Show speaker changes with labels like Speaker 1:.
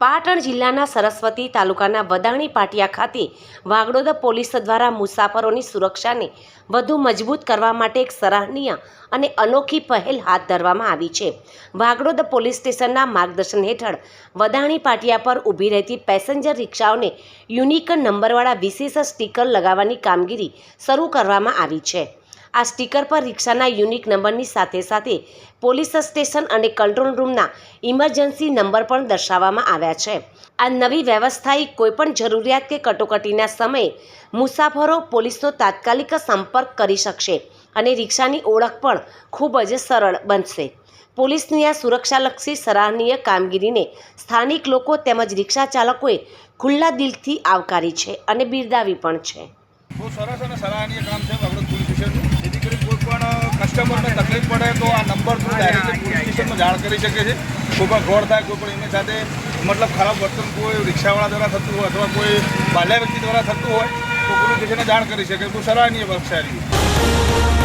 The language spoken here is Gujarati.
Speaker 1: પાટણ જિલ્લાના સરસ્વતી તાલુકાના વદાણી પાટિયા ખાતે વાગડોદ પોલીસ દ્વારા મુસાફરોની સુરક્ષાને વધુ મજબૂત કરવા માટે એક સરાહનીય અને અનોખી પહેલ હાથ ધરવામાં આવી છે। વાગડોદ પોલીસ સ્ટેશનના માર્ગદર્શન હેઠળ વદાણી પાટિયા પર ઊભી રહેતી પેસેન્જર રિક્ષાઓને યુનિક નંબરવાળા વિશેષ સ્ટીકર લગાવવાની કામગીરી શરૂ કરવામાં આવી છે। આ સ્ટીકર પર રિક્ષાના યુનિક નંબરની સાથે સાથે પોલીસ સ્ટેશન અને કંટ્રોલ રૂમના ઇમરજન્સી નંબર પણ દર્શાવવામાં આવ્યા છે। આ નવી વ્યવસ્થાએ કોઈપણ જરૂરિયાત કે કટોકટીના સમયે મુસાફરો પોલીસનો તાત્કાલિક સંપર્ક કરી શકશે અને રિક્ષાની ઓળખ પણ ખૂબ જ સરળ બનશે। પોલીસની આ સુરક્ષાલક્ષી સરાહનીય કામગીરીને સ્થાનિક લોકો તેમજ રિક્ષા ચાલકોએ ખુલ્લા દિલથી આવકારી છે અને બિરદાવી પણ છે।
Speaker 2: બહુ સરસ અને સરાહનીય કામ છે વાગડોદ પોલીસ સ્ટેશનનું। જેથી કરી કોઈ પણ કસ્ટમરને તકલીફ પડે તો આ નંબર થ્રુ ડાયરેક્ટ પોલીસ સ્ટેશનમાં જાણ કરી શકે છે। કોઈ પણ ફ્રોડ થાય, કોઈ પણ એમની સાથે મતલબ ખરાબ વર્તન કોઈ રિક્ષાવાળા દ્વારા થતું હોય અથવા કોઈ બાલ્યા વ્યક્તિ દ્વારા થતું હોય તો પોલીસ સ્ટેશને જાણ કરી શકે। બહુ સરાહનીય બક્ષારી।